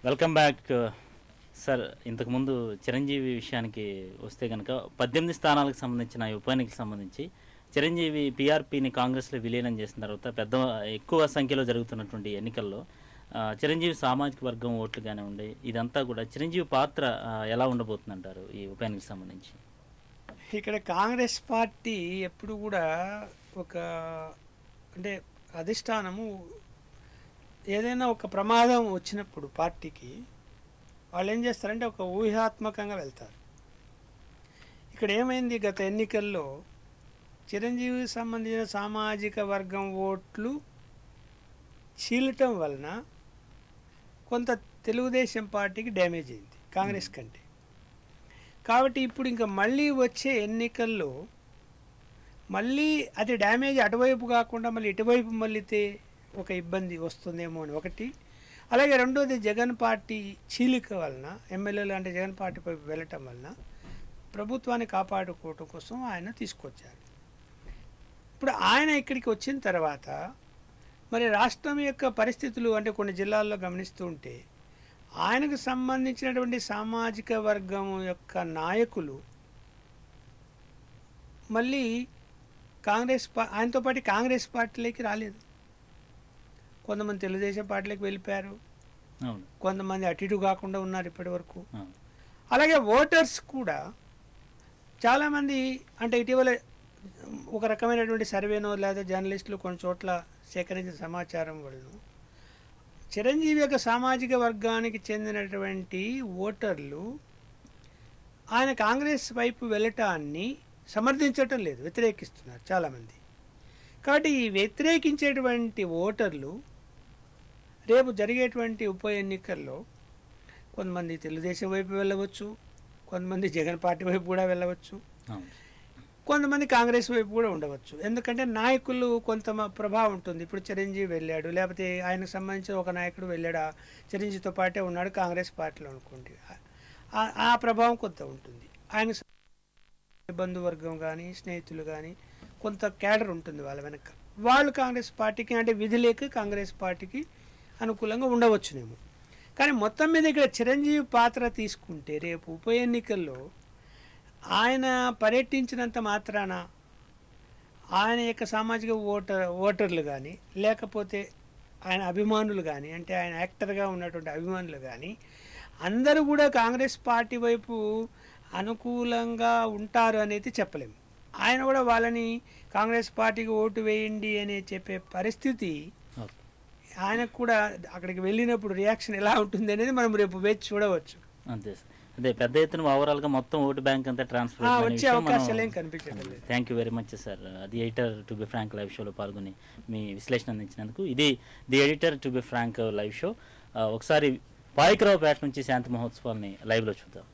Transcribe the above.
Welcome back sir. ఇంతకుముందు చిరంజీవి విషయానికి వస్తే కనుక 18 స్థానాలకు సంబంధించిన ఉప ఎన్నికలకు సంబంధించి చిరంజీవి పీఆర్పీని కాంగ్రెస్లో విలీనం చేసిన తర్వాత ఎక్కువ సంఖ్యలో జరుగుతున్నటువంటి ఎన్నికల్లో చిరంజీవి సామాజిక వర్గం ఓట్లు కానివ్వండి, ఇదంతా కూడా చిరంజీవి పాత్ర ఎలా ఉండబోతుందంటారు ఈ ఉప ఎన్నికలకు సంబంధించి? ఇక్కడ కాంగ్రెస్ పార్టీ ఎప్పుడు కూడా ఒక అంటే అధిష్టానము ఏదైనా ఒక ప్రమాదం వచ్చినప్పుడు పార్టీకి వాళ్ళు ఏం చేస్తారంటే ఒక ఊహాత్మకంగా వెళ్తారు. ఇక్కడ ఏమైంది, గత ఎన్నికల్లో చిరంజీవికి సంబంధించిన సామాజిక వర్గం ఓట్లు చీలటం వలన కొంత తెలుగుదేశం పార్టీకి డ్యామేజ్ అయింది కాంగ్రెస్ కంటే. కాబట్టి ఇప్పుడు ఇంకా మళ్ళీ వచ్చే ఎన్నికల్లో మళ్ళీ అది డ్యామేజ్ అటువైపు కాకుండా మళ్ళీ ఇటువైపు మళ్ళీతే ఒక ఇబ్బంది వస్తుందేమో అని ఒకటి. అలాగే రెండోది, జగన్ పార్టీ చీలిక వలన ఎమ్మెల్యేలు అంటే జగన్ పార్టీపై వెళ్ళటం వలన ప్రభుత్వాన్ని కాపాడుకోవటం కోసం ఆయన తీసుకొచ్చారు. ఇప్పుడు ఆయన ఇక్కడికి వచ్చిన తర్వాత మరి రాష్ట్రం యొక్క పరిస్థితులు అంటే కొన్ని జిల్లాల్లో గమనిస్తూ ఉంటే ఆయనకు సంబంధించినటువంటి సామాజిక వర్గం యొక్క నాయకులు మళ్ళీ ఆయనతో పాటు కాంగ్రెస్ పార్టీలోకి రాలేదు. కొంతమంది తెలుగుదేశం పార్టీలోకి వెళ్ళిపోయారు, కొంతమంది అటు ఇటు కాకుండా ఉన్నారు ఇప్పటి వరకు. అలాగే ఓటర్స్ కూడా చాలామంది అంటే ఇటీవల ఒక రకమైనటువంటి సర్వేనో లేదా జర్నలిస్టులు కొన్ని చోట్ల సేకరించిన సమాచారం వలన చిరంజీవి యొక్క సామాజిక వర్గానికి చెందినటువంటి ఓటర్లు ఆయన కాంగ్రెస్ వైపు వెళ్ళటాన్ని సమర్థించటం లేదు, వ్యతిరేకిస్తున్నారు చాలామంది. కాబట్టి ఈ వ్యతిరేకించేటువంటి ఓటర్లు రేపు జరిగేటువంటి ఉప ఎన్నికల్లో కొంతమంది తెలుగుదేశం వైపు వెళ్ళవచ్చు, కొంతమంది జగన్ పార్టీ వైపు కూడా వెళ్ళవచ్చు, కొంతమంది కాంగ్రెస్ వైపు కూడా ఉండవచ్చు. ఎందుకంటే నాయకులు కొంత ప్రభావం ఉంటుంది. ఇప్పుడు చిరంజీవి వెళ్ళాడు, లేకపోతే ఆయనకు సంబంధించిన ఒక నాయకుడు వెళ్ళాడు, చిరంజీవితో పాటే ఉన్నాడు కాంగ్రెస్ పార్టీలో అనుకోండి, ఆ ప్రభావం కొంత ఉంటుంది. ఆయన బంధువర్గం కానీ స్నేహితులు కానీ కొంత క్యాడర్ ఉంటుంది వాళ్ళ వెనక. వాళ్ళు కాంగ్రెస్ పార్టీకి అంటే విధి లేక కాంగ్రెస్ పార్టీకి అనుకూలంగా ఉండవచ్చునేమో. కానీ మొత్తం మీద ఇక్కడ చిరంజీవి పాత్ర తీసుకుంటే రేపు ఉప ఎన్నికల్లో ఆయన పర్యటించినంత మాత్రాన ఆయన యొక్క సామాజిక ఓటర్లు కానీ లేకపోతే ఆయన అభిమానులు కానీ అంటే ఆయన యాక్టర్గా ఉన్నటువంటి అభిమానులు కానీ అందరూ కూడా కాంగ్రెస్ పార్టీ వైపు అనుకూలంగా ఉంటారు అనేది చెప్పలేము. ఆయన కూడా వాళ్ళని కాంగ్రెస్ పార్టీకి ఓటు వేయండి అని చెప్పే పరిస్థితి ఆయనకు కూడా అక్కడికి వెళ్ళినప్పుడు రియాక్షన్ ఎలా ఉంటుంది అనేది మనం రేపు వేచి చూడవచ్చు. అంతే సార్. అదే పెద్ద ఎత్తున ఓవరాల్గా మొత్తం ఓటు బ్యాంక్ అంతా ట్రాన్స్ఫర్ వచ్చే అవకాశాలు ఏం కనిపించలేదు. Thank you very much sir. The editor to be frank live షోలో పాల్గొని మీ విశ్లేషణ అందించినందుకు. ఇది the editor to be frank live show. ఒకసారి పాయికరావుపేట నుంచి శాంతి మహోత్సవాల్ని లైవ్లో చూద్దాం.